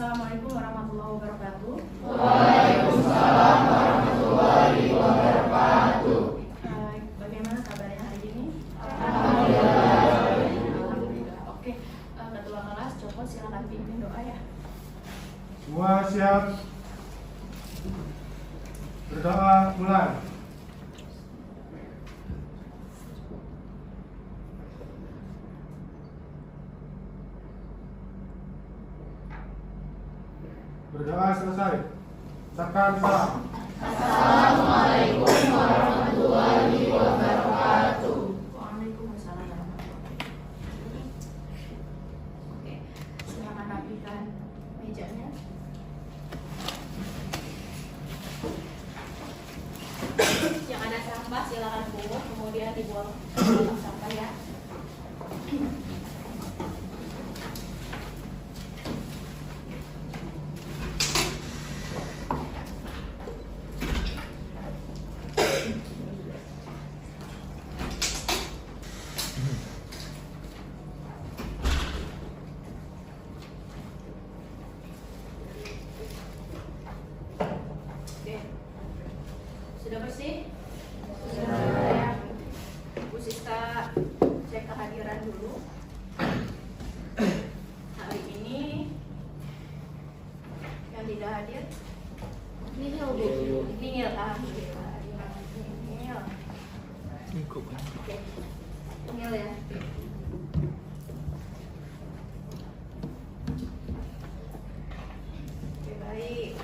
Assalamualaikum warahmatullahi wabarakatuh. Waalaikumsalam warahmatullahi wabarakatuh. Bagaimana kabarnya hari ini? Alhamdulillah. Oke, ketua kelas Joko silakan pimpin doa ya. Semua siap? Berdoa mulai. Berdoa selesai. Ucapkan salam. Assalamualaikum warahmatullahi wabarakatuh. Waalaikumsalam warahmatullahi wabarakatuh. Oke, silakan rapikan mejanya. Yang ada sampah silakan pungut, kemudian dibuang ke tempat sampah ya. Oke, sudah bersih? Sudah. Bu Siska cek kehadiran dulu. Hari ini yang tidak hadir Nihil Bu. Nihil, alhamdulillah. Nihil. Oke. Nihil ya. Oke, baik.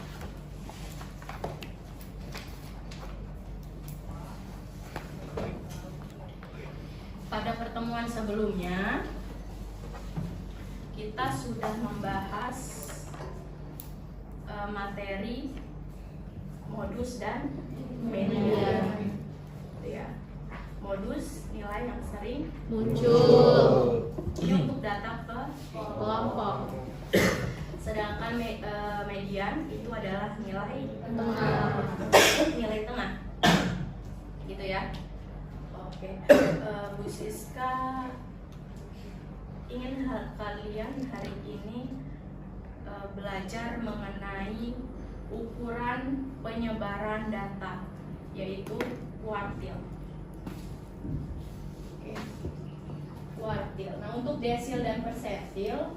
Pada pertemuan sebelumnya kita sudah membahas materi modus dan media. Ya. Modus nilai yang sering Muncul ini untuk data ke kelompok. Sedangkan median itu adalah nilai tengah. Gitu ya. Oke, Bu Siska ingin kalian hari ini belajar mengenai ukuran penyebaran data, yaitu kuartil. Oke, kuartil. Nah, untuk desil dan persentil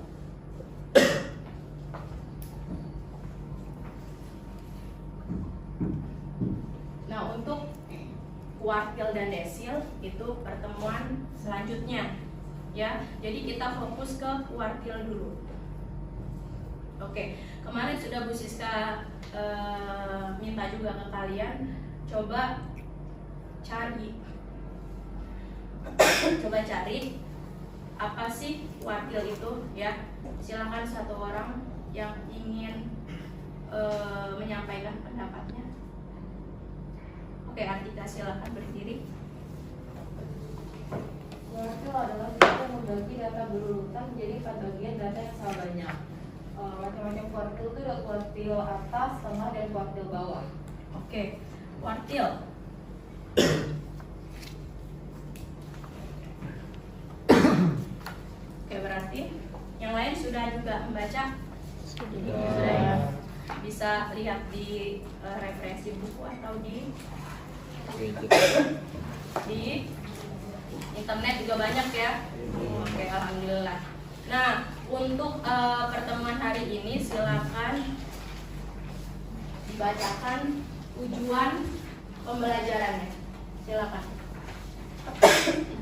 untuk kuartil dan desil itu pertemuan selanjutnya ya. Jadi kita fokus ke kuartil dulu. Oke, kemarin sudah Bu Siska minta juga ke kalian coba cari apa sih kuartil itu ya. Silakan satu orang yang ingin menyampaikan pendapatnya. Oke, Artika silakan berdiri. Kuartil adalah kita membagi data berurutan menjadi 4 bagian data yang sama banyak. Macam-macam kuartil itu ada kuartil atas, tengah, dan kuartil bawah. Oke, kuartil. Oke, berarti yang lain sudah juga membaca? Sudah ya. Bisa lihat di referensi buku atau di internet juga banyak ya. Oke, alhamdulillah. Nah, untuk pertemuan hari ini silakan dibacakan tujuan pembelajarannya. Silakan.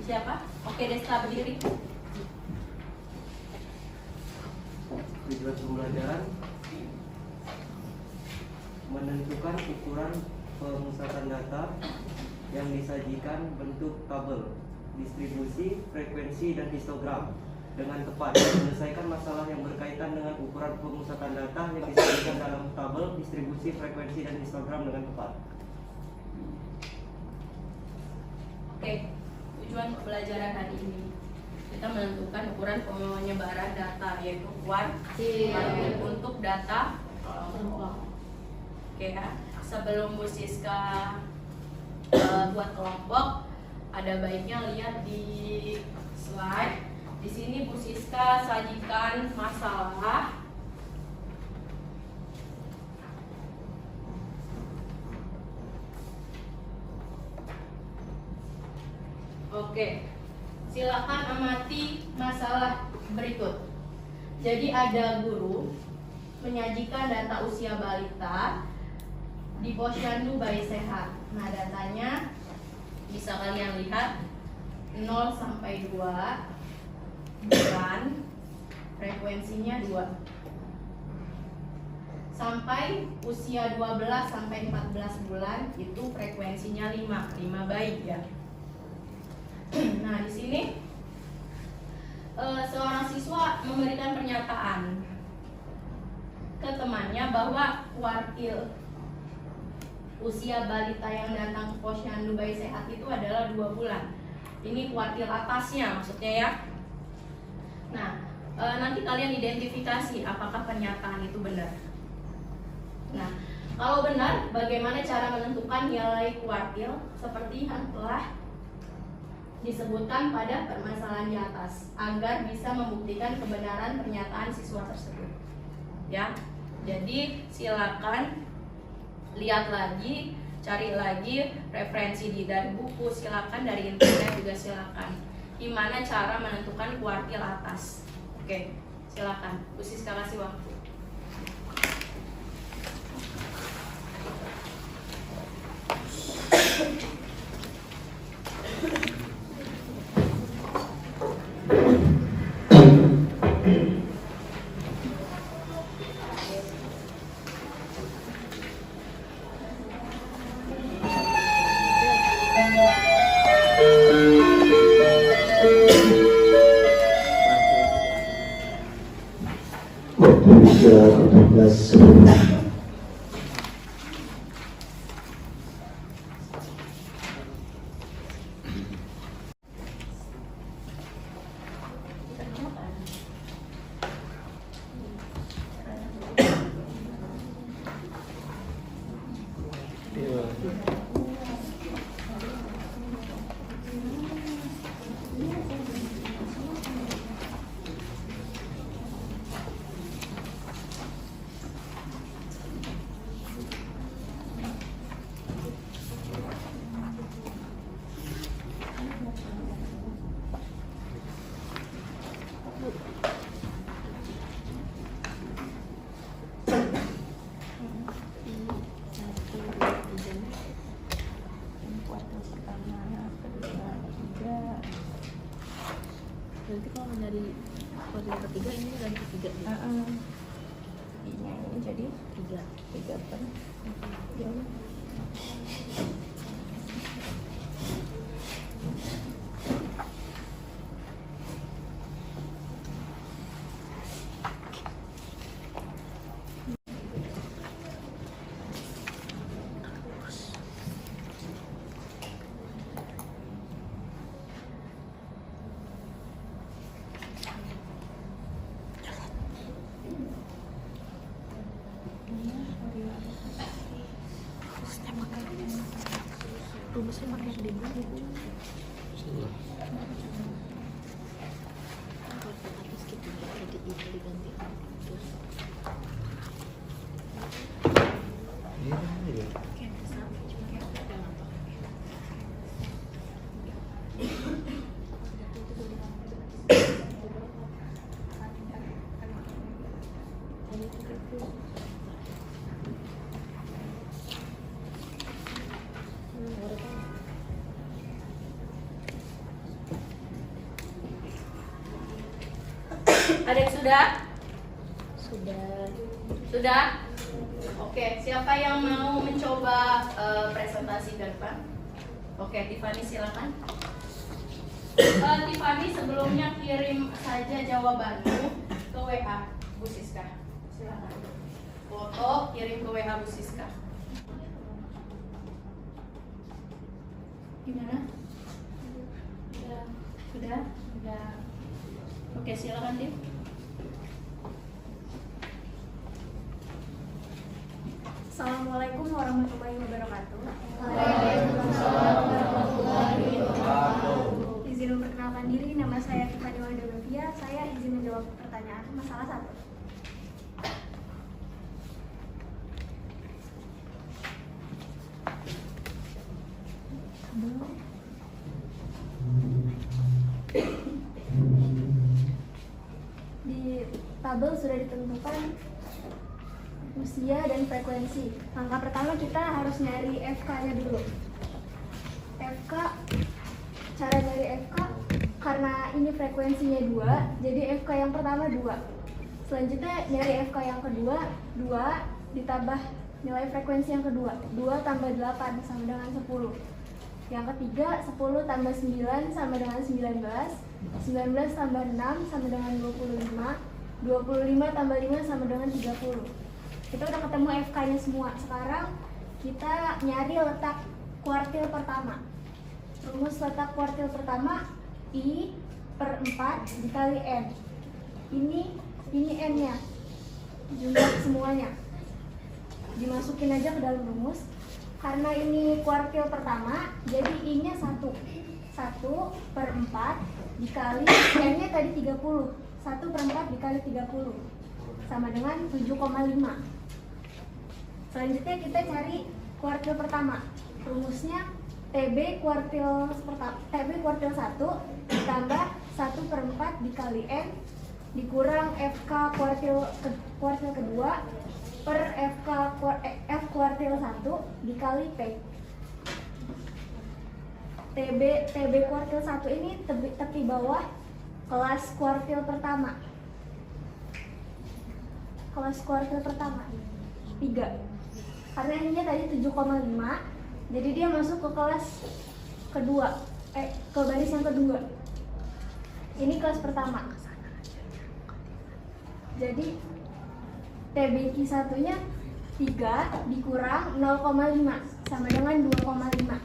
Siapa? Oke, Desta berdiri. Tujuan pembelajaran menentukan ukuran pemusatan data yang disajikan bentuk tabel, distribusi, frekuensi, dan histogram dengan tepat dan menyelesaikan masalah yang berkaitan dengan ukuran pemusatan data yang disajikan dalam tabel, distribusi, frekuensi, dan histogram dengan tepat. Oke, tujuan pembelajaran hari ini kita menentukan ukuran penyebaran data, yaitu kuartil untuk data kelompok. Oke ya, sebelum Bu Siska buat kelompok, ada baiknya lihat di slide. Di sini Bu Siska sajikan masalah Oke, silakan amati masalah berikut. Jadi ada guru menyajikan data usia balita di Posyandu Bayi Sehat. Nah, datanya bisa kalian lihat 0 sampai 2 bulan, frekuensinya 2. Sampai usia 12 sampai 14 bulan itu frekuensinya 5 bayi ya. Nah, di sini seorang siswa memberikan pernyataan ke temannya bahwa kuartil usia balita yang datang ke Posyandu Bayi Sehat itu adalah 2 bulan. Ini kuartil atasnya maksudnya ya. Nah, nanti kalian identifikasi apakah pernyataan itu benar. Nah, kalau benar, bagaimana cara menentukan nilai kuartil seperti yang telah disebutkan pada permasalahan di atas agar bisa membuktikan kebenaran pernyataan siswa tersebut. Ya, jadi silakan lihat lagi, cari lagi referensi dari buku, silakan dari internet juga silakan. Gimana cara menentukan kuartil atas? Oke, silakan. Bu Siska kasih waktu. Nanti kalau mencari kuartil ketiga ini ganti 3 gitu. Ini jadi 3 per ya. rumusnya pakai yang di atas gitu, jadi itu diganti terus kayak sama cuma kayak udah apa Adik sudah? sudah. Sudah? Oke, siapa yang mau mencoba presentasi ke depan? Oke, Tiffany silakan. Tiffany sebelumnya kirim saja jawabanmu ke WA Bu Siska. Silakan. Foto kirim ke WA Bu Siska. Gimana? Sudah? Sudah. Oke, silakan Tim. Assalamualaikum warahmatullahi wabarakatuh. Waalaikumsalam warahmatullahi wabarakatuh. Izin memperkenalkan diri, nama saya Tiffany Walida Bavia. Saya izin menjawab pertanyaan masalah 1. Di tabel sudah ditentukan usia dan frekuensi. Langkah pertama kita harus nyari FK-nya dulu. FK, cara nyari FK, karena ini frekuensinya 2, jadi FK yang pertama 2. Selanjutnya nyari FK yang kedua, 2 ditambah nilai frekuensi yang kedua, 2 tambah 8 sama dengan 10. Yang ketiga, 10 tambah 9 sama dengan 19, 19 tambah 6 sama dengan 25, 25 tambah 5 sama dengan 30. Kita udah ketemu FK-nya semua. Sekarang kita nyari letak kuartil pertama. Rumus letak kuartil pertama I per 4 dikali N. Ini N-nya, jumlah semuanya. Dimasukin aja ke dalam rumus. Karena ini kuartil pertama, jadi I-nya 1. 1 per 4 dikali N-nya tadi 30. 1 per 4 dikali 30 sama dengan 7,5. Selanjutnya kita cari kuartil pertama. Rumusnya TB kuartil 1 ditambah 1 per 4 dikali N dikurang FK kuartil kedua per F kuartil 1 dikali P. TB kuartil 1 ini tepi bawah kelas kuartil pertama. Kelas kuartil pertama 3. Karena ininya tadi 7,5, jadi dia masuk ke kelas kedua, ke baris yang kedua. Ini kelas pertama. Jadi TBQ1 nya 3 dikurang 0,5 sama dengan 2,5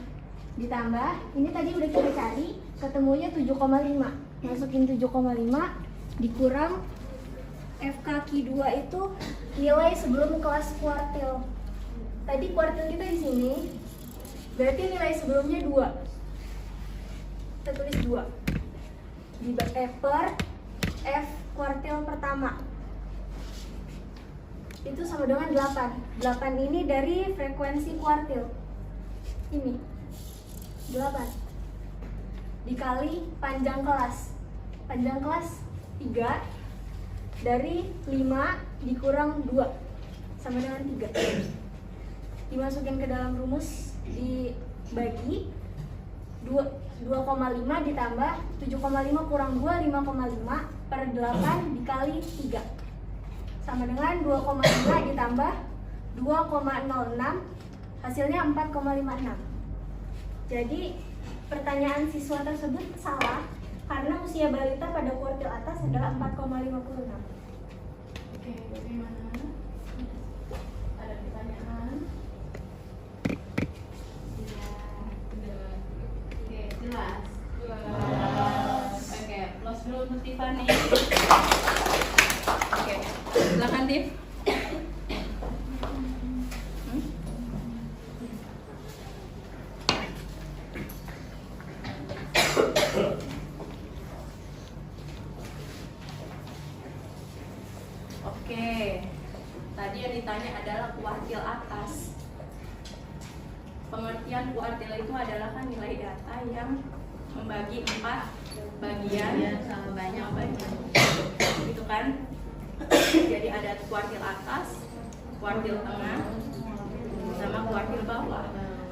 ditambah, ini tadi udah kita cari, ketemunya 7,5. Masukin 7,5 dikurang FKQ2 itu nilai sebelum kelas kuartil. Tadi kuartil kita di sini, berarti nilai sebelumnya 2. Kita tulis 2 per F kuartil pertama. Itu sama dengan 8. 8 ini dari frekuensi kuartil. Ini 8 dikali panjang kelas. Panjang kelas 3 dari 5 dikurang 2 sama dengan 3. Dimasukin ke dalam rumus, dibagi 2,5 ditambah 7,5 kurang 2, 5,5 per 8 dikali 3 sama dengan 2,5 ditambah 2,06, hasilnya 4,56. Jadi pertanyaan siswa tersebut salah karena usia balita pada kuartil atas adalah 4,56. Oke, bagaimana? Ada pertanyaan? Oke, jelas. Oke, close dulu untuk Tiffany. Oke, silakan Tiff. Oke, tadi yang ditanya adalah kuartil atas. Pengertian kuartil itu adalah kan nilai data yang membagi 4 bagian sama banyak bagian, gitu kan? Jadi ada kuartil atas, kuartil tengah, sama kuartil bawah.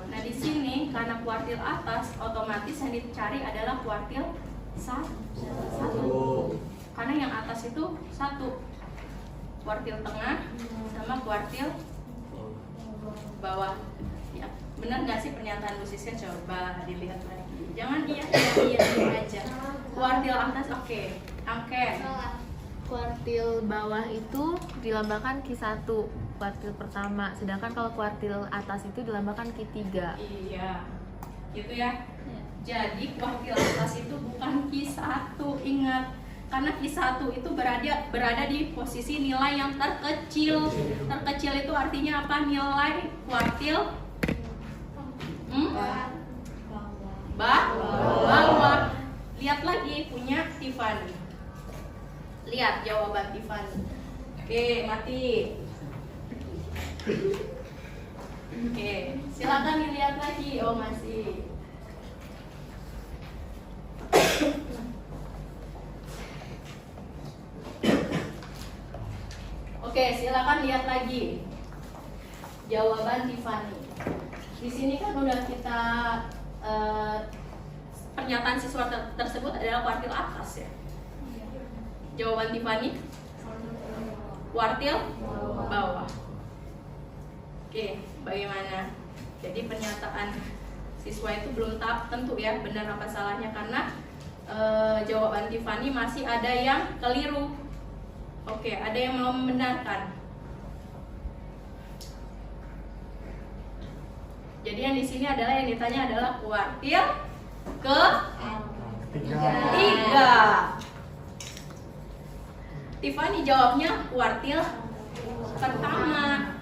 Nah di sini karena kuartil atas otomatis yang dicari adalah kuartil 1. Karena yang atas itu 1. Kuartil tengah sama kuartil bawah. Ya, benar nggak sih pernyataan Bu Siska? Coba dilihat lagi. Jangan iya aja. Kuartil atas oke. Angken. Kuartil bawah itu dilambangkan Q1 kuartil pertama, sedangkan kalau kuartil atas itu dilambangkan Q3. Iya. Gitu ya. Jadi kuartil atas itu bukan Q1, ingat. Karena Q1 itu berada di posisi nilai yang terkecil. Terkecil itu artinya apa? Nilai kuartil bawah. Lihat lagi punya Tiffany. Lihat jawaban Tiffany. Oke, mati. Oke, silakan dilihat lagi. Oh, masih. Oke, silakan lihat lagi jawaban Tiffany. Di sini kan udah kita pernyataan siswa tersebut adalah kuartil atas ya. Jawaban Tiffany kuartil bawah. Oke, bagaimana? Jadi pernyataan siswa itu belum tentu ya benar apa salahnya karena jawaban Tiffany masih ada yang keliru. Oke, ada yang mau membenarkan. Jadi yang di sini adalah yang ditanya adalah kuartil ketiga. Tiffany jawabnya kuartil pertama.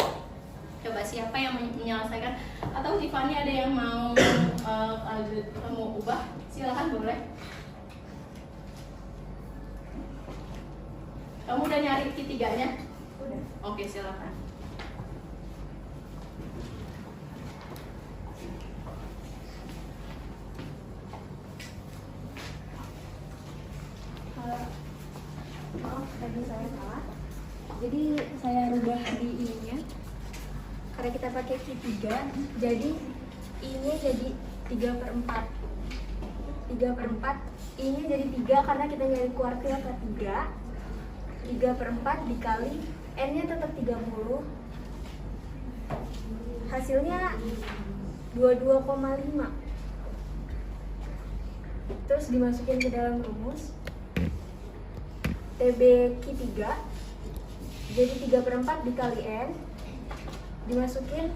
Coba siapa yang menyelesaikan? Atau Tiffany ada yang mau kamu ubah? Silakan boleh. Kamu udah nyari ketiganya? Udah. Oke, silakan. Maaf, tadi saya salah. Jadi saya rubah di I-nya. Karena kita pakai Q3, jadi I-nya jadi 3/4. 3/4, I-nya jadi 3 karena kita nyari kuartil ketiga. 3/4 dikali N-nya tetap 30. Hasilnya 22,5. Terus dimasukin ke dalam rumus. TB Q3 jadi 3/4 dikali N dimasukin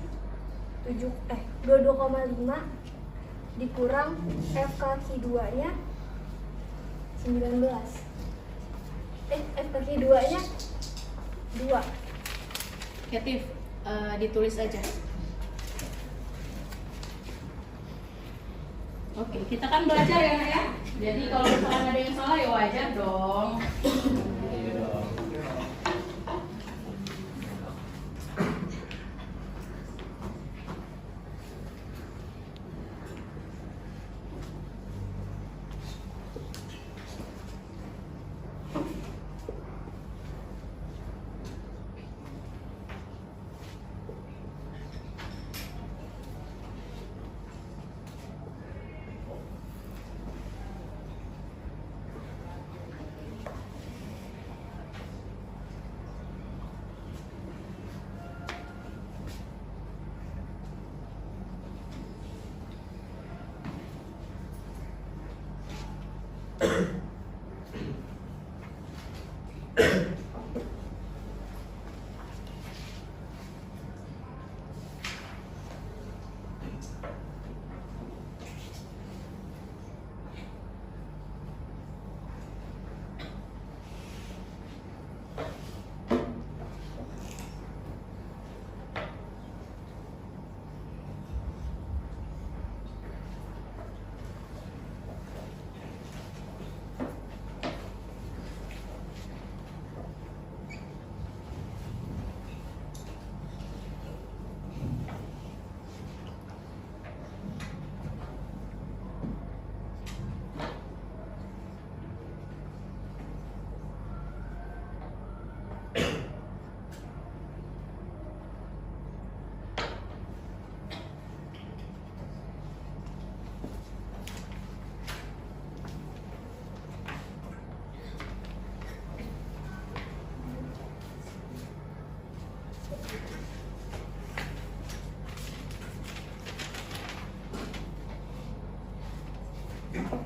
22,5 dikurang FK Q2 nya 19. FK Q2 nya 2. Kreatif, ditulis aja. Oke, kita kan belajar ya Nak ya. Jadi kalau misalkan ada yang salah ya wajar dong.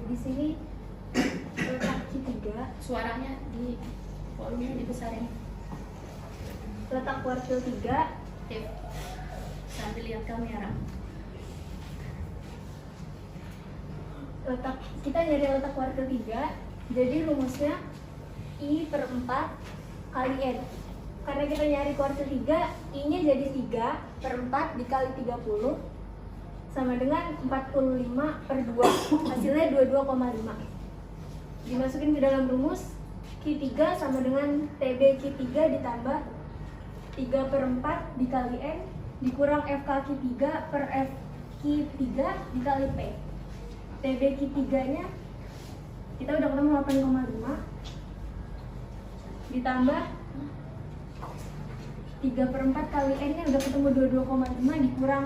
Di sini letak Q3, Suaranya di volumenya dibesarin. letak kuartil 3. Oke. Sambil lihat kamera. Kita nyari letak kuartil 3, jadi rumusnya I/4 kali N. Karena kita nyari kuartil 3, I-nya jadi 3/4 dikali 30 sama dengan 45/2. Hasilnya 22,5. Dimasukin ke dalam rumus, Q3 sama dengan TB Q3 ditambah 3/4 dikali N dikurang FK Q3 per F Q3 dikali P. TB Q3 nya kita udah ketemu 8,5 ditambah 3/4 kali N nya udah ketemu 22,5 dikurang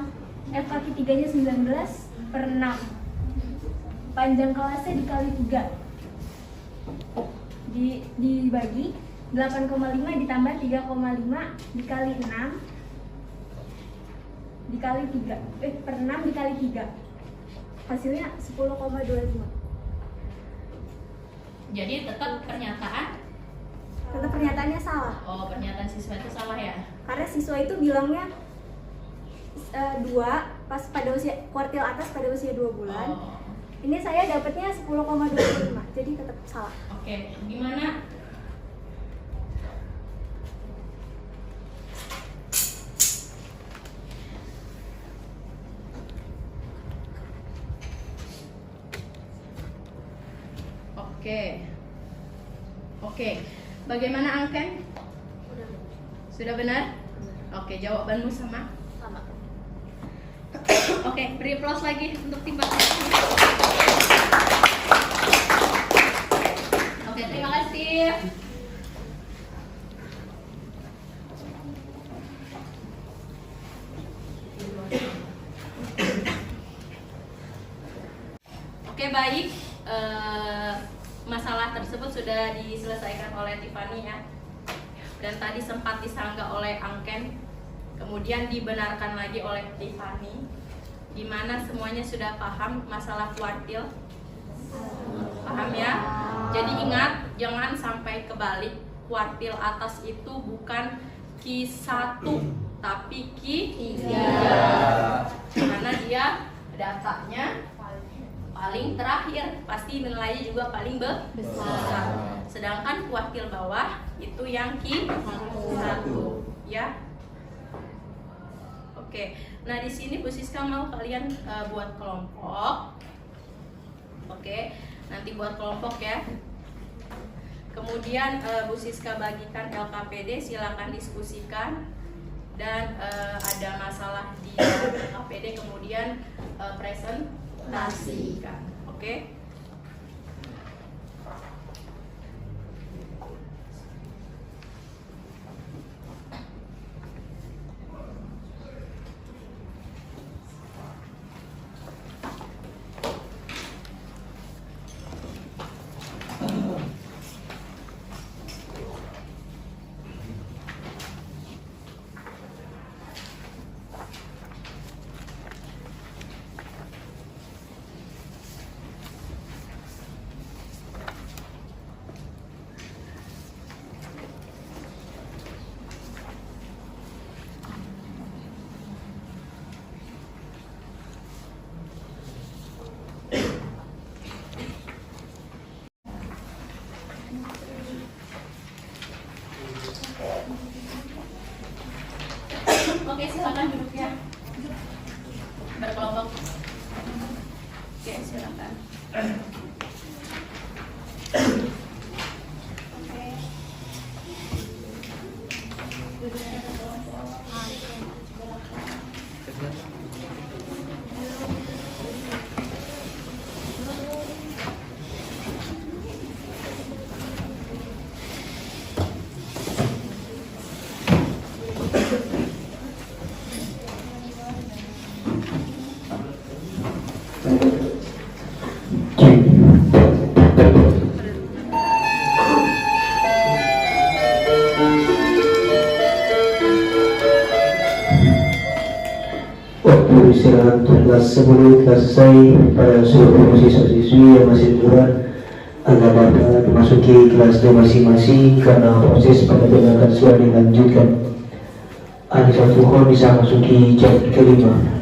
F kaki 3 nya 19/6. Panjang kelasnya dikali 3 dibagi 8,5 ditambah 3,5 dikali 6 dikali 3 per 6 dikali 3 hasilnya 10,25. Jadi tetap pernyataannya salah oh pernyataan siswa itu salah ya. karena siswa itu bilangnya 2 pas pada usia kuartil atas pada usia 2 bulan. Oh. Ini saya dapatnya 10,25 jadi tetap salah. Oke, gimana? Oke. Bagaimana Angken? Sudah benar? Oke, jawabanmu sama? Sama. Oke, beri applause lagi untuk tim Bapak. Oke, terima kasih. Oke, baik. Masalah tersebut sudah diselesaikan oleh Tiffany ya. Dan tadi sempat disanggah oleh Angken, kemudian dibenarkan lagi oleh Tiffany. Di mana semuanya sudah paham masalah kuartil? Paham ya? Jadi ingat, jangan sampai kebalik. Kuartil atas itu bukan Q1, tapi Q3. Karena dia datanya paling terakhir, pasti nilainya juga paling besar. Sedangkan kuartil bawah itu yang Q1 ya. Oke. Nah, di sini Bu Siska mau kalian buat kelompok. Oke. Nanti buat kelompok ya. Kemudian Bu Siska bagikan LKPD, silakan diskusikan. Dan ada masalah di LKPD kemudian presentasikan. Oke. Oke, silakan duduk ya. Berkelompok. Oke, silakan. Waktu istirahat untuk kelas 10 telah selesai. Pada seluruh siswa-siswi yang masih duluan agar dapat memasuki kelas 2 masing-masing karena proses pengajian akan segera dilanjutkan. Anissa Tuhan bisa masuki jam kelima.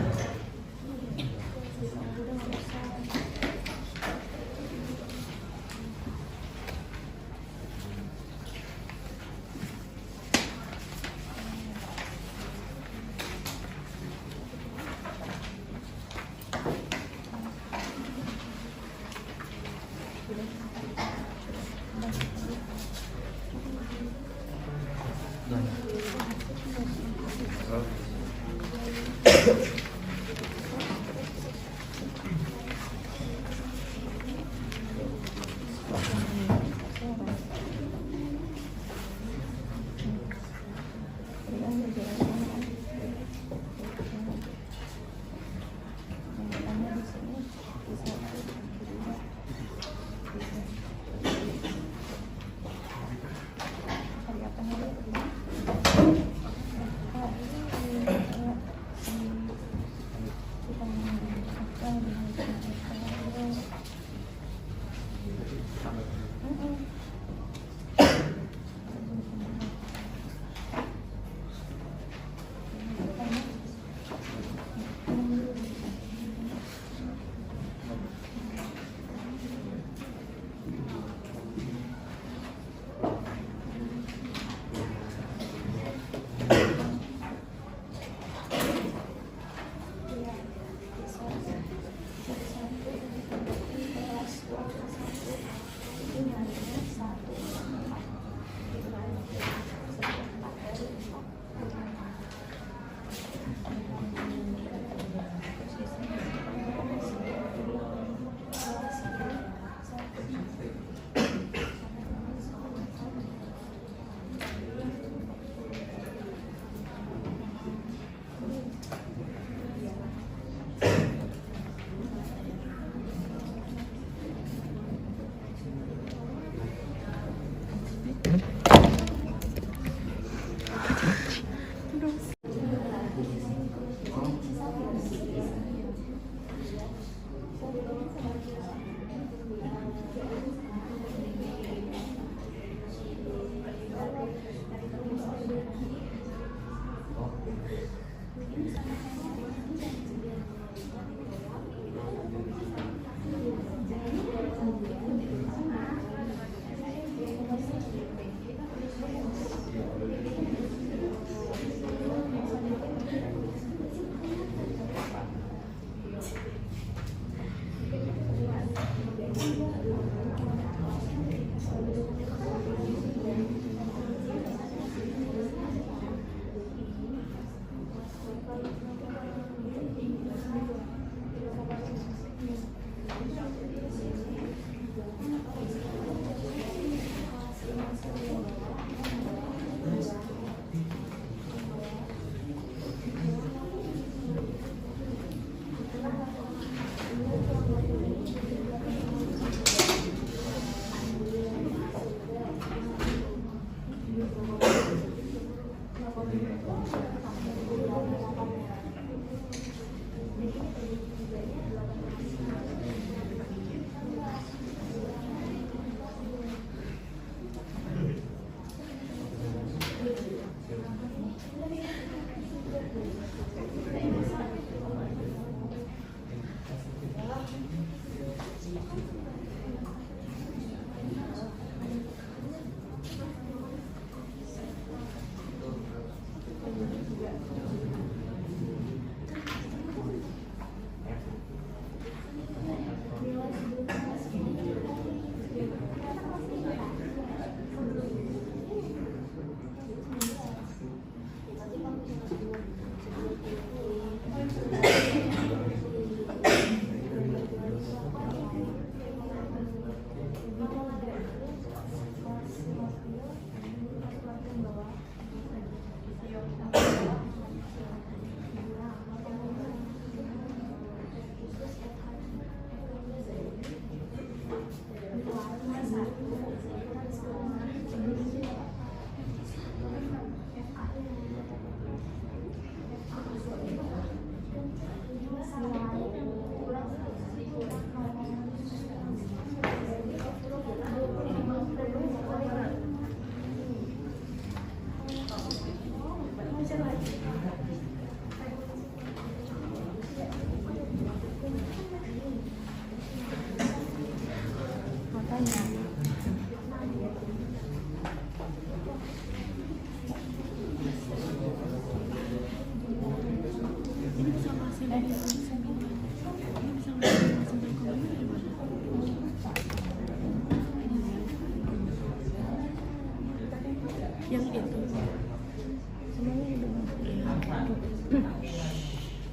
Yang itu.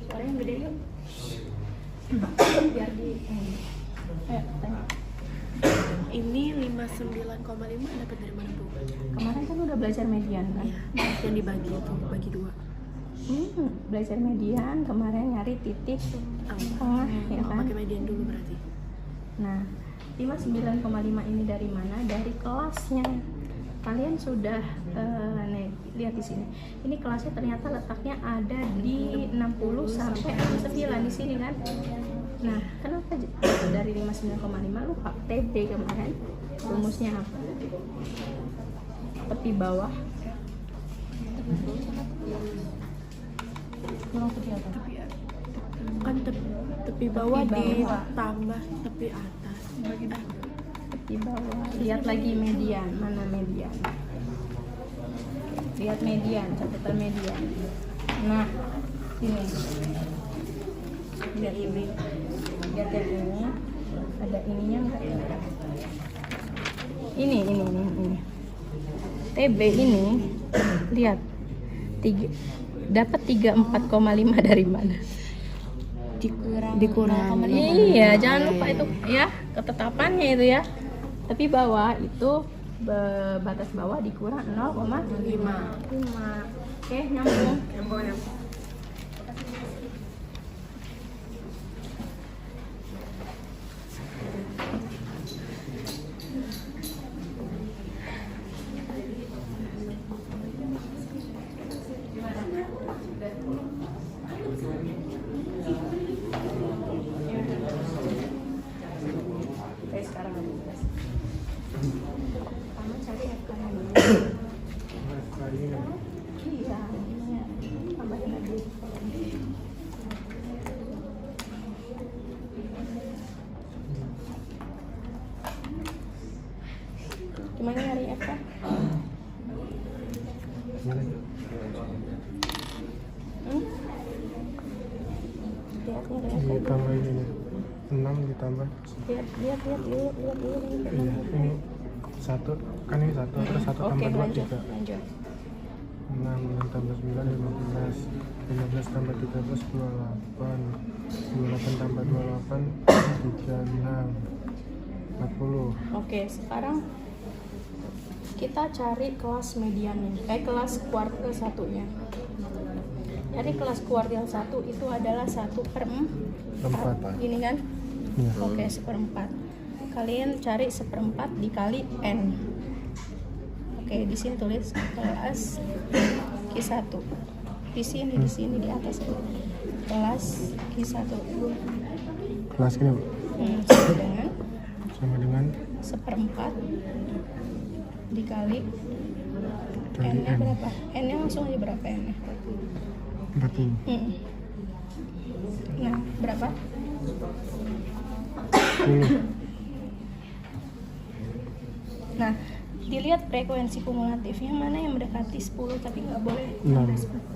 Suara yang gede yuk. Biar di ayo tanya. Ini 59,5 dapat dari mana, Bu? Kemarin kan udah belajar median kan? Iya, yang dibagi itu, bagi 2. Belajar median, kemarin nyari titik tengah ya Oh, kan? pakai median dulu berarti. Nah, 59,5 ini dari mana? Dari kelasnya. Kalian sudah nih, lihat di sini. Ini kelasnya ternyata letaknya ada di 60 sampai 69 di sini kan? Nah, kenapa dari 59,5 lu TB kemarin? Rumusnya apa? Tepi bawah. Kan tepi bawah Tepi bawah. ditambah tepi atas. Di bawah. Lihat lagi median, mana median? Lihat median, catatan median. Nah, ini. Lihat ini. Lihat yang ini. Ada ininya enggak? Ini. TB ini lihat. Dapat 34,5 dari mana? Dikurang. Iya, jangan lupa itu ya, ketetapannya itu ya. Tapi bawah itu batas bawah dikurang 0,5. Oke, nyambung. Oke, sekarang pertama cari FK-nya dulu. Iya, tambahin lagi. Gimana nyari FK? Lihatnya Ditambah ini 6 ditambah lihat dulu. iya ini 1 kan ini 1 terus 1 Oke, tambah 2 lanjut. 3 6 tambah 9 15 15 tambah 13 28 28 tambah 28 36 40. Oke, sekarang kita cari kelas mediannya, kelas kuartil 1-nya. Jadi kelas kuartil 1 itu adalah 1/4. Gini kan? Iya. Oke, 1/4. Kalian cari 1/4 dikali N. Oke, di sini tulis kelas Q1. Di sini di atas itu. Kelas Q1. Kelas ini Bu? Sama dengan 1/4 dikali kali N-nya N berapa? N-nya langsung aja berapa N-nya? 40. Nah, berapa? 10. Nah, dilihat frekuensi kumulatifnya mana yang mendekati 10 tapi nggak boleh 6.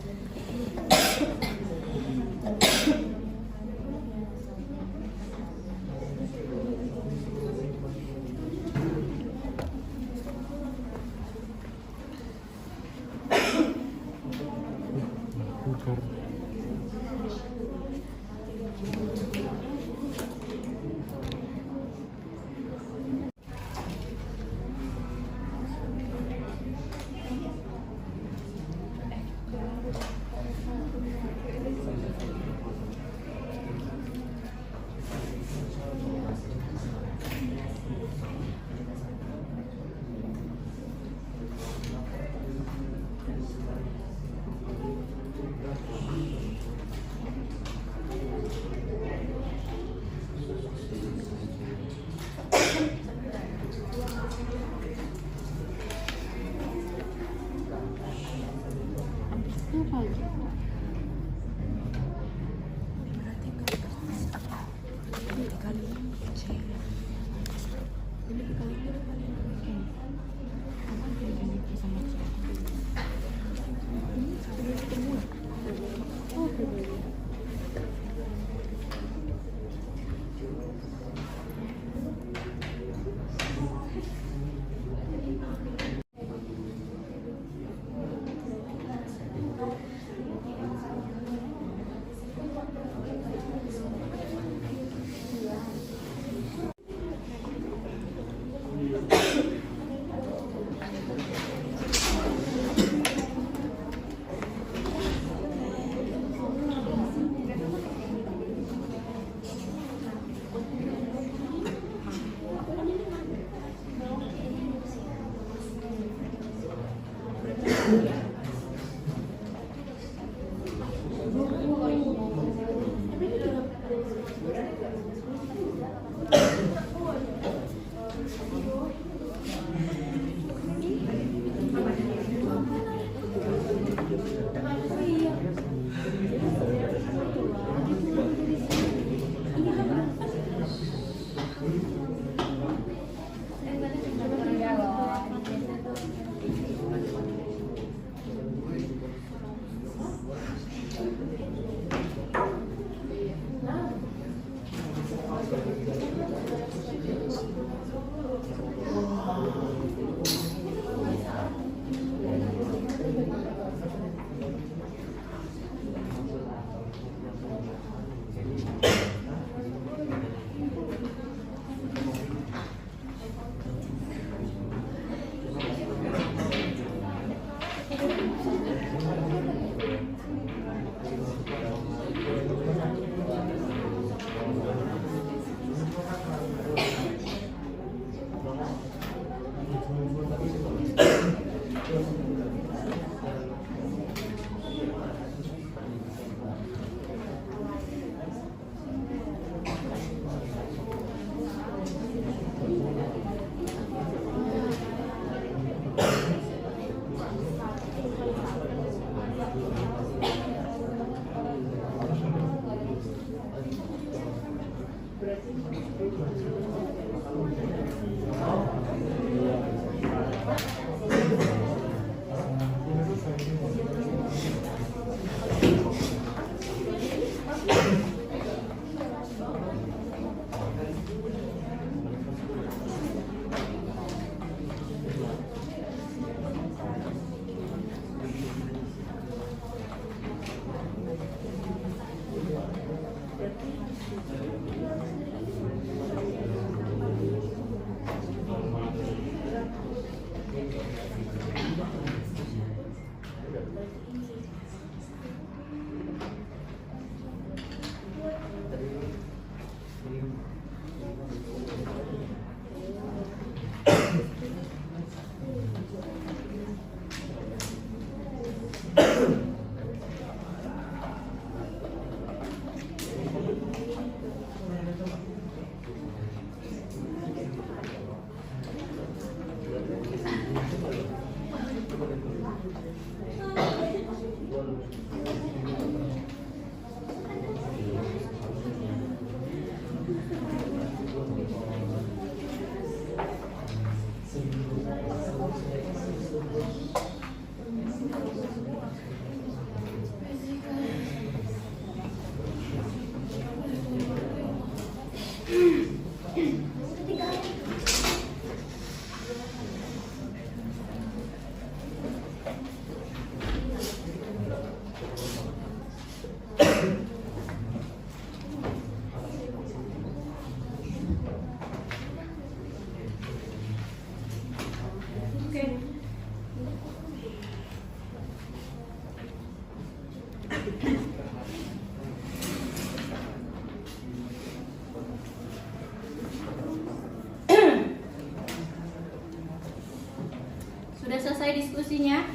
Sudah selesai diskusinya?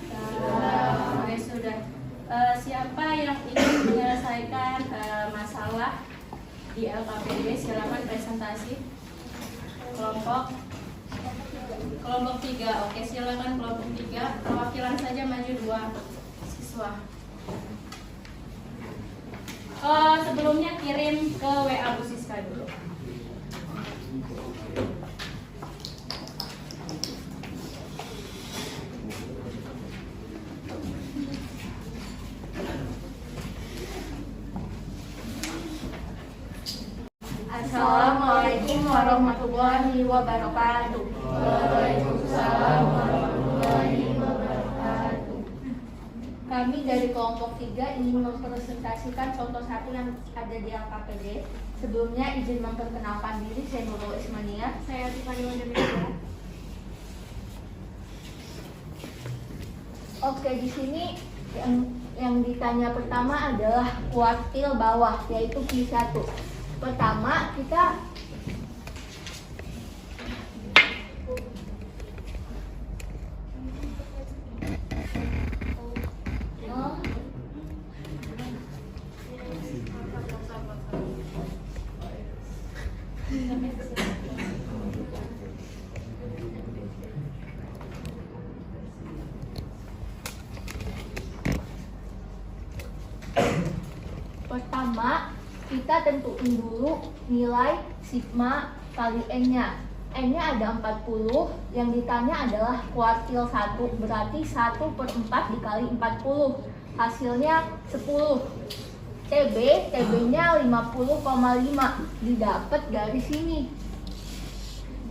Oke, sudah. Siapa yang ingin menyelesaikan masalah di LKPD? Silakan presentasi. Kelompok 3. Oke, silakan kelompok 3. Perwakilan saja maju 2 siswa. Sebelumnya kirim ke WA Bu Siska dulu. Assalamualaikum warahmatullahi wabarakatuh. Waalaikumsalam warahmatullahi wabarakatuh. Kami dari kelompok 3 ingin mempresentasikan contoh 1 yang ada di LKPD. Sebelumnya izin memperkenalkan diri, saya Nurul Ismania. Saya Tiffany Wandamira. Oke, di sini yang ditanya pertama adalah kuartil bawah, yaitu Q1. Pertama kita kita tentuin dulu nilai sigma kali N-nya. N-nya ada 40, yang ditanya adalah kuartil 1, berarti 1/4 dikali 40, hasilnya 10. TB-nya 50,5, didapat dari sini.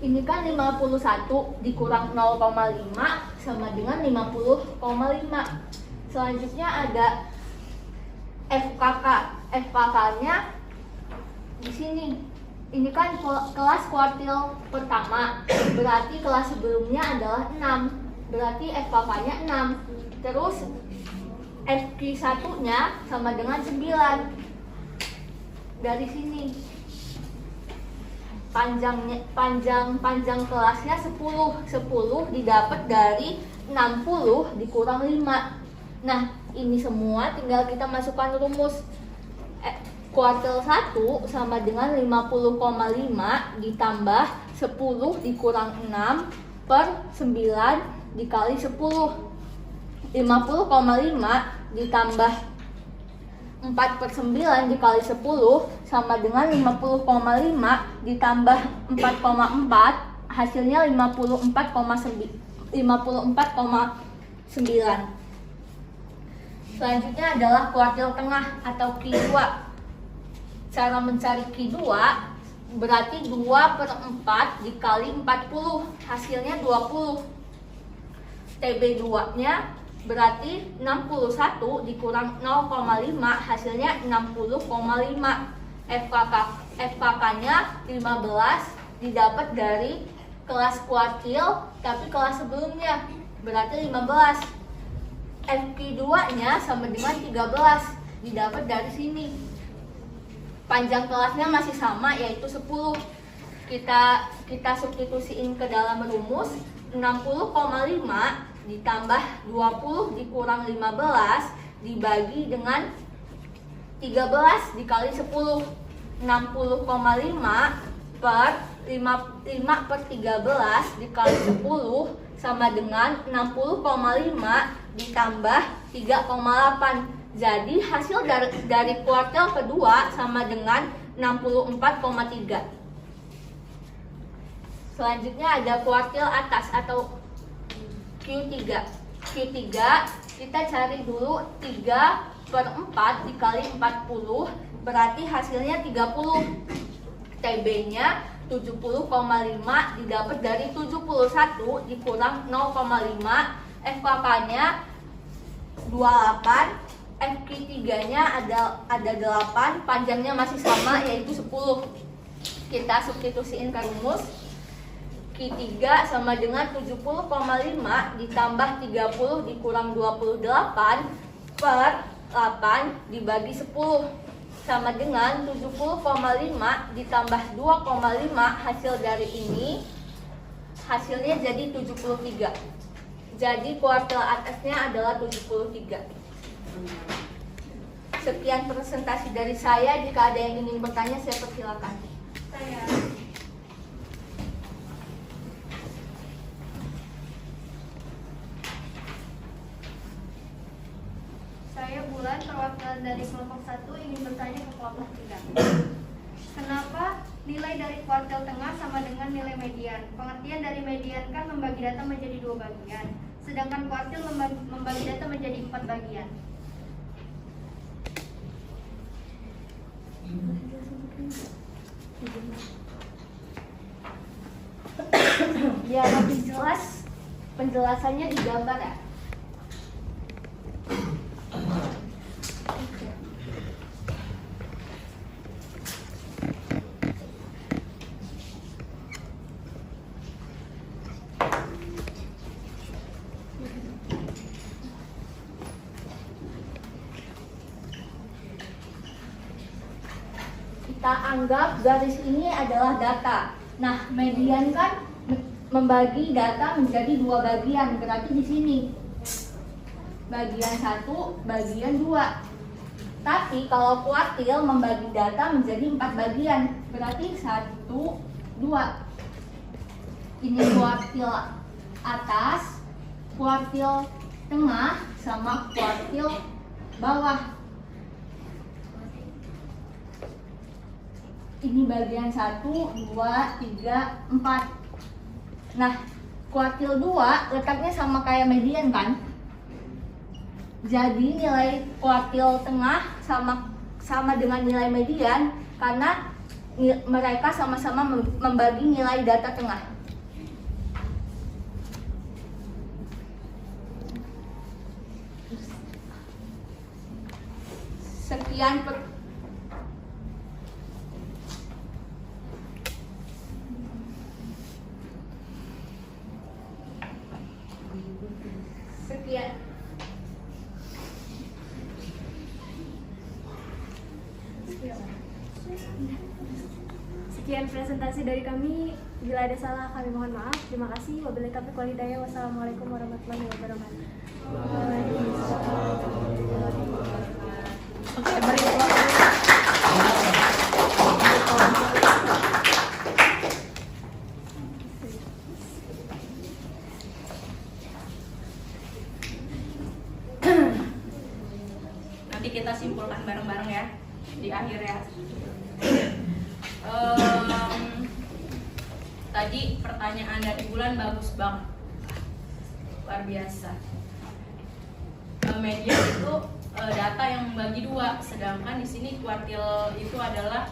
Ini kan 51 dikurang 0,5 sama dengan 50,5. Selanjutnya ada FKK. FKK-nya di sini. Ini kan kelas kuartil pertama, berarti kelas sebelumnya adalah 6, berarti FKK-nya 6. Terus FQ1-nya sama dengan 9. Dari sini. Panjang kelasnya 10. 10 didapat dari 60 dikurang 5. Nah, ini semua tinggal kita masukkan rumus. Kuartil 1 sama dengan 50,5 ditambah 10 dikurang 6 per 9 dikali 10. 50,5 ditambah 4/9 dikali 10 sama dengan 50,5 ditambah 4,4, hasilnya 54,9. Selanjutnya adalah kuartil tengah atau Q2. Cara mencari Q2 berarti 2/4 dikali 40, hasilnya 20. TB2-nya berarti 61 dikurang 0,5, hasilnya 60,5. FKK-nya 15 didapat dari kelas kuartil tapi kelas sebelumnya, berarti 15. FQ2-nya sama dengan 13, didapat dari sini. Panjang kelasnya masih sama, yaitu 10. Kita substitusiin ke dalam rumus. 60,5 ditambah 20 dikurang 15 dibagi dengan 13 dikali 10. 60,5 per 5/13 dikali 10 sama dengan 60,5 ditambah 3,8. Jadi hasil dari kuartil kedua sama dengan 64,3. Selanjutnya ada kuartil atas atau Q3. Q3 kita cari dulu 3/4 dikali 40, berarti hasilnya 30. TB-nya 70,5 didapat dari 71 dikurang 0,5. FKK-nya 28. FQ3-nya ada 8, panjangnya masih sama, yaitu 10. Kita substitusiin ke rumus. Q3 sama dengan 70,5 ditambah 30 dikurang 28 per 8 dibagi 10 sama dengan 70,5 ditambah 2,5. Hasil dari ini hasilnya jadi 73. Jadi kuartil atasnya adalah 73. Sekian presentasi dari saya. Jika ada yang ingin bertanya, saya persilakan. Saya Bulan, perwakilan dari kelompok 1 ingin bertanya ke kelompok 3. Kenapa nilai dari kuartil tengah sama dengan nilai median? Pengertian dari median kan membagi data menjadi 2 bagian, sedangkan kuartil membagi data menjadi 4 bagian. Biar lebih jelas, penjelasannya di gambar ya. Kita anggap garis ini adalah data. Nah, median kan membagi data menjadi 2 bagian. Berarti di sini bagian 1, bagian 2. Tapi kalau kuartil membagi data menjadi 4 bagian. Berarti 1, 2. Ini kuartil atas, kuartil tengah, sama kuartil bawah. Ini bagian 1, 2, 3, 4. Nah, kuartil 2 letaknya sama kayak median kan? Jadi nilai kuartil tengah sama dengan nilai median karena mereka sama-sama membagi nilai data tengah. Sekian Sekian presentasi dari kami. Bila ada salah kami mohon maaf. Terima kasih. Wabillahi taufiq wal hidayah. Wassalamualaikum warahmatullahi wabarakatuh. Oke, berikutnya. Nanti kita simpulkan bareng-bareng ya di akhir ya. Tadi pertanyaan dari Bulan bagus banget, luar biasa. Median itu data yang membagi 2, sedangkan di sini kuartil itu adalah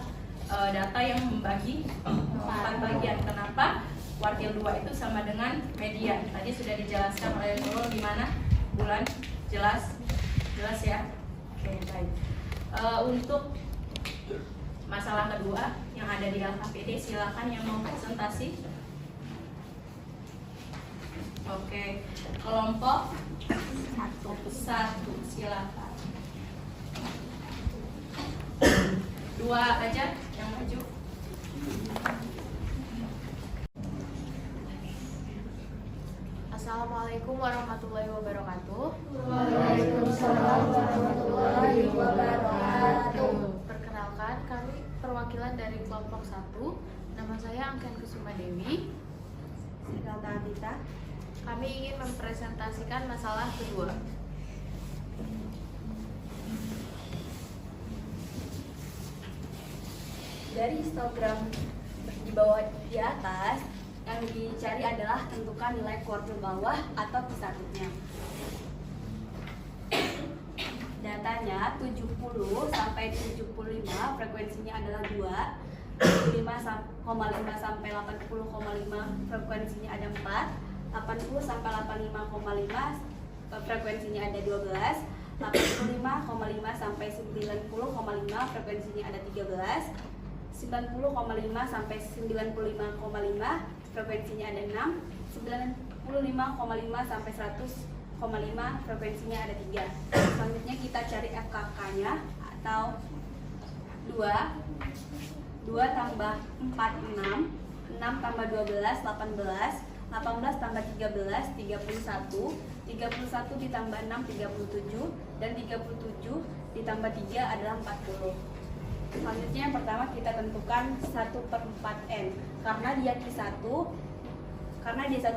data yang membagi 4 bagian. Kenapa? Kuartil 2 itu sama dengan median. Tadi sudah dijelaskan oleh Nurul gimana? Bulan, jelas ya. Oke, baik. Untuk masalah kedua yang ada di LKPD, silakan yang mau presentasi. Oke, kelompok 1 silakan. 2 aja yang maju. Assalamualaikum warahmatullahi wabarakatuh. Waalaikumsalam warahmatullahi wabarakatuh. Perkenalkan, kami perwakilan dari kelompok 1. Nama saya Angken Kusuma Dewi. Kami ingin mempresentasikan masalah kedua. Dari histogram di bawah di atas, yang dicari adalah tentukan nilai kuartil bawah atau P1-nya. Datanya 70 sampai 75, frekuensinya adalah 2. 5,5 sampai 80,5, frekuensinya ada 4. 80 sampai 85,5, frekuensinya ada 12. 85,5 sampai 90,5, frekuensinya ada 13. 90,5 sampai 95,5, frekuensinya ada 6. 95,5 sampai 100,5, frekuensinya ada 3. Selanjutnya kita cari F FKK-nya atau 2 tambah 4, 6 tambah 12, 18 tambah 13, 31 ditambah 6, 37 dan 37 ditambah 3 adalah 40. Selanjutnya yang pertama kita tentukan 1/4n karena dia Q1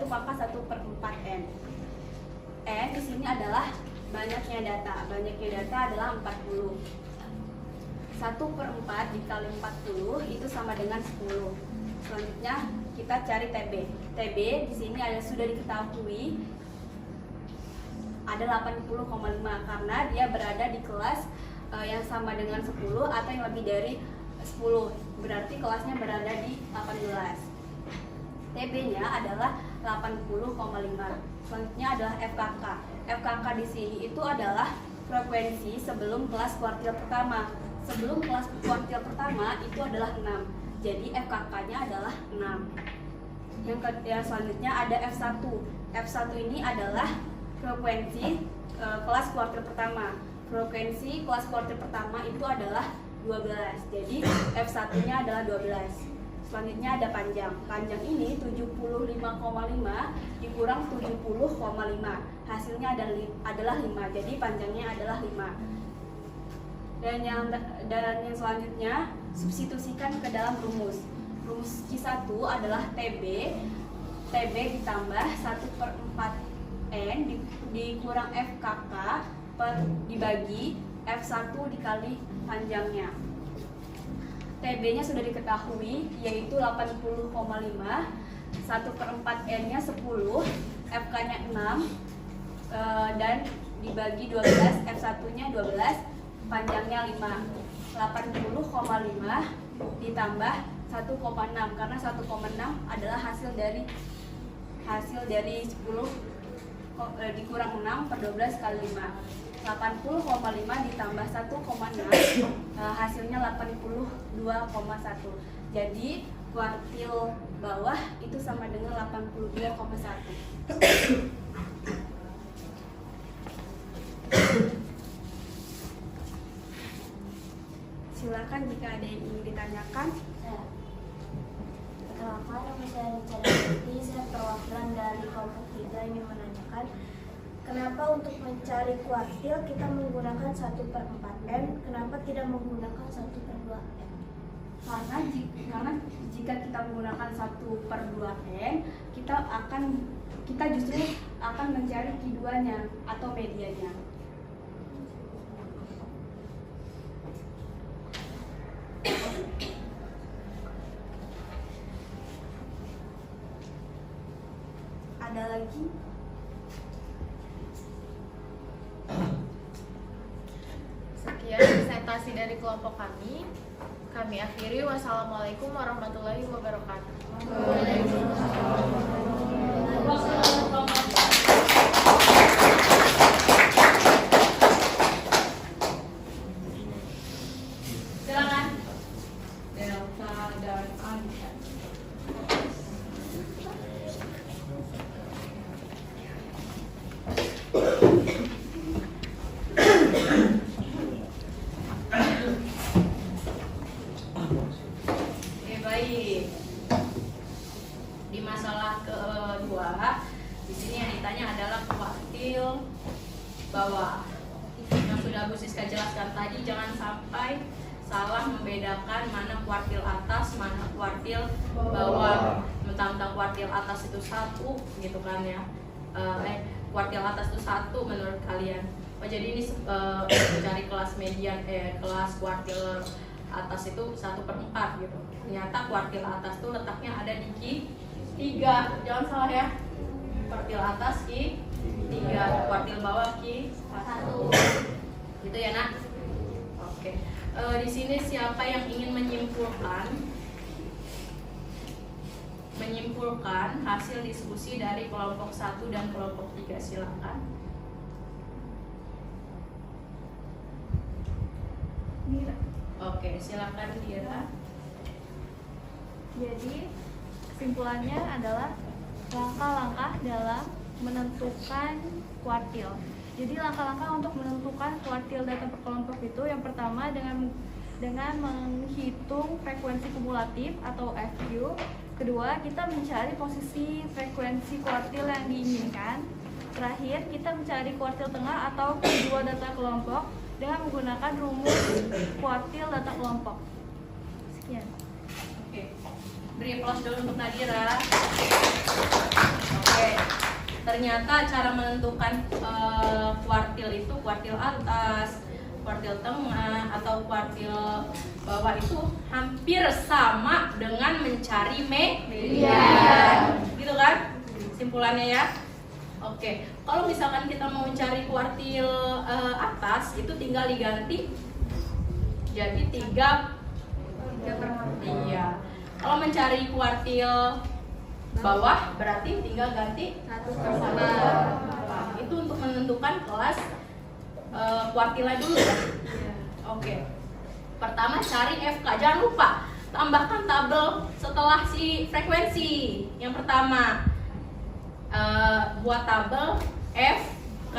maka 1/4n. N di sini adalah banyaknya data adalah 40. 1/4 dikali 40 itu sama dengan 10. Selanjutnya kita cari TB. TB di sini sudah diketahui ada 80,5 karena dia berada di kelas yang sama dengan 10 atau yang lebih dari 10. Berarti kelasnya berada di 18. TB-nya adalah 80,5. Selanjutnya adalah FKK. FKK di sini itu adalah frekuensi sebelum kelas kuartil pertama. Sebelum kelas kuartil pertama itu adalah 6. Jadi FKK-nya adalah 6. Yang selanjutnya ada F1. F1 ini adalah frekuensi kelas kuartil pertama. Frekuensi kelas kuartil pertama itu adalah 12. Jadi F1-nya adalah 12. Selanjutnya ada panjang. Panjang ini 75,5 dikurang 70,5. Hasilnya adalah 5. Jadi panjangnya adalah 5. Dan yang selanjutnya substitusikan ke dalam rumus. Rumus Q1 adalah TB ditambah 1/4n dikurang FKK dibagi F1 dikali panjangnya. TB-nya sudah diketahui yaitu 80,5, 1/4n-nya 10, FK-nya 6 dan dibagi 12, F1-nya 12, panjangnya 5. 80,5 ditambah 1,6 karena 1,6 adalah hasil dari 10 dikurang 6 per 12 kali 5. 80,5 ditambah 1,6 hasilnya 82,1. Jadi kuartil bawah itu sama dengan 82,1. Silakan jika ada yang ingin ditanyakan. Perkenalkan, nama saya Richard Putri, saya perwakilan dari kelompok 3 ingin menanyakan kenapa untuk mencari kuartil kita menggunakan 1/4n, kenapa tidak menggunakan 1/2n? Karena jika kita menggunakan 1/2n, kita justru akan mencari Q2-nya atau medianya. Ada lagi? Sekian presentasi dari kelompok kami. Kami akhiri. Wassalamualaikum warahmatullahi wabarakatuh. Silakan. Delta dan Anda. Oke, baik. Di masalah kedua, di sini yang ditanya adalah kuartil bawah. Yang sudah Bu Siska jelaskan tadi, jangan sampai salah membedakan mana kuartil atas, mana kuartil bawah. Mentang-mentang kuartil atas itu 1 gitu kan ya. Kuartil atas itu 1 menurut kalian. Oh, jadi ini mencari kelas median, kelas kuartil atas itu 1/4 gitu. Ternyata kuartil atas itu letaknya ada di Q3. Jangan salah ya. Kuartil atas Q3, kuartil bawah Q1. Gitu ya, Nak? Oke. Di sini siapa yang ingin menyimpulkan hasil diskusi dari kelompok 1 dan kelompok 3? Silakan. Oke, silakan Dira. Jadi kesimpulannya adalah langkah-langkah dalam menentukan kuartil. Jadi langkah-langkah untuk menentukan kuartil data per kelompok itu yang pertama dengan menghitung frekuensi kumulatif atau FQ. Kedua, kita mencari posisi frekuensi kuartil yang diinginkan. Terakhir, kita mencari kuartil tengah atau kedua data kelompok dengan menggunakan rumus kuartil data kelompok. Sekian. Oke, beri aplaus dulu untuk Nadira. Oke, ternyata cara menentukan kuartil itu kuartil atas, kuartil tengah, atau kuartil bawah itu hampir sama dengan mencari median. Gitu kan? Simpulannya ya. Oke, kalau misalkan kita mau mencari kuartil atas itu tinggal diganti jadi 3 per 4. Kalau mencari kuartil bawah berarti tinggal ganti 1/4. Itu untuk menentukan kelas kuartilnya dulu ya. Oke. Pertama cari FK. Jangan lupa tambahkan tabel setelah si frekuensi. Yang pertama buat tabel FK,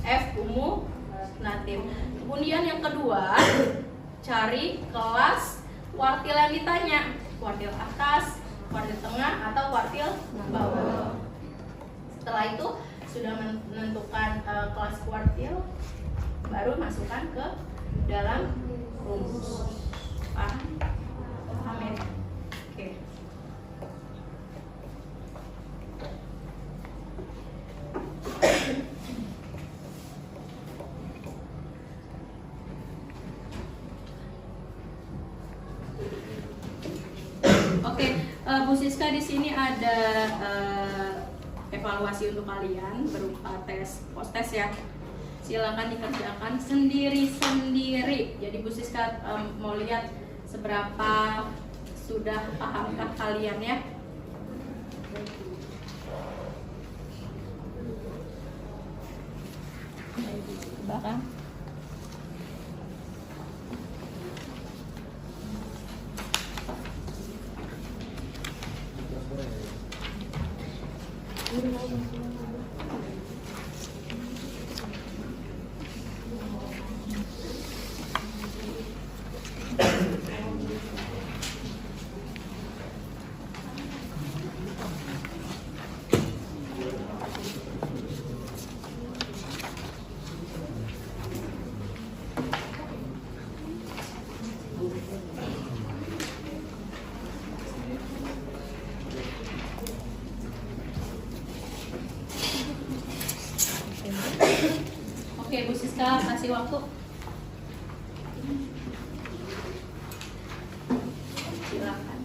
F kumulatif. Kemudian yang kedua cari kelas kuartil yang ditanya, kuartil atas, kuartil tengah, atau kuartil bawah. Setelah itu sudah menentukan kelas kuartil, baru masukkan ke dalam rumus. Paham? Paham ya? Oke. Oke, Bu Siska, di sini ada evaluasi untuk kalian berupa tes, post tes ya. Silakan dikerjakan sendiri-sendiri. Jadi Bu Siska mau lihat seberapa sudah pahamkah kalian ya. Bahkan oke, Bu Siska kasih waktu. Silakan.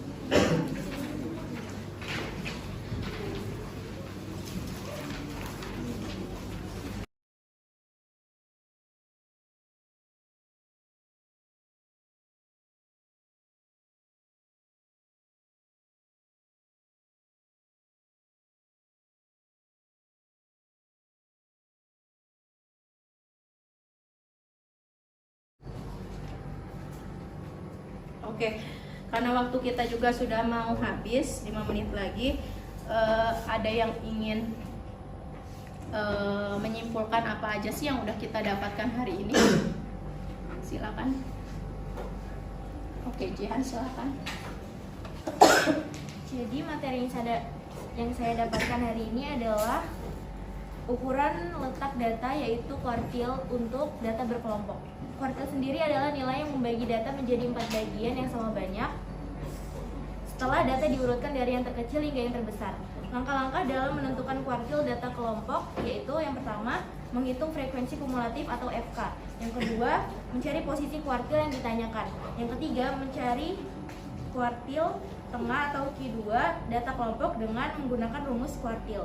Oke, karena waktu kita juga sudah mau habis, 5 menit lagi, ada yang ingin menyimpulkan apa aja sih yang udah kita dapatkan hari ini? Silakan. Oke, Jihan silakan. Jadi materi yang saya dapatkan hari ini adalah ukuran letak data, yaitu kuartil untuk data berkelompok. Kuartil sendiri adalah nilai yang membagi data menjadi 4 bagian yang sama banyak setelah data diurutkan dari yang terkecil hingga yang terbesar. Langkah-langkah dalam menentukan kuartil data kelompok yaitu yang pertama, menghitung frekuensi kumulatif atau FK. Yang kedua, mencari posisi kuartil yang ditanyakan. Yang ketiga, mencari kuartil tengah atau Q2 data kelompok dengan menggunakan rumus kuartil.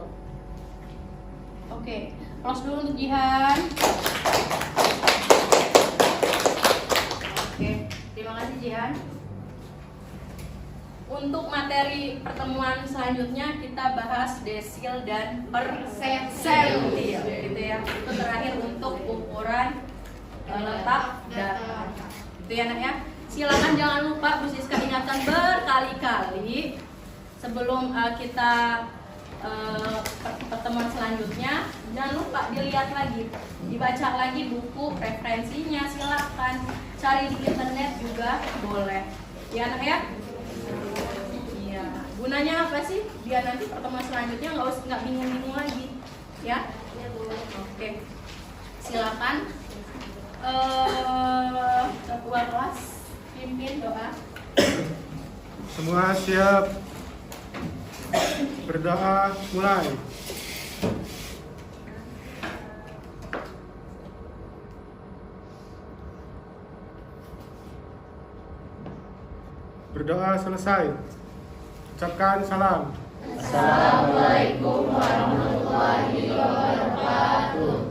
Oke, close dulu untuk Jihan. Oke, terima kasih Jihan. Untuk materi pertemuan selanjutnya kita bahas desil dan persentil, gitu ya. Itu terakhir untuk ukuran letak data. Itu ya nak ya. Silakan jangan lupa Bu Siska ingatkan berkali-kali sebelum kita pertemuan selanjutnya. Jangan lupa dilihat lagi, dibaca lagi buku referensinya, silakan cari di internet juga boleh. Ya anak ya? Iya. Gunanya apa sih? Biar nanti pertemuan selanjutnya nggak bingung-bingung lagi, ya? Oke. Silakan. Ketua kelas pimpin doa. Semua siap. Berdoa mulai. Berdoa selesai. Ucapkan salam. Assalamualaikum warahmatullahi wabarakatuh.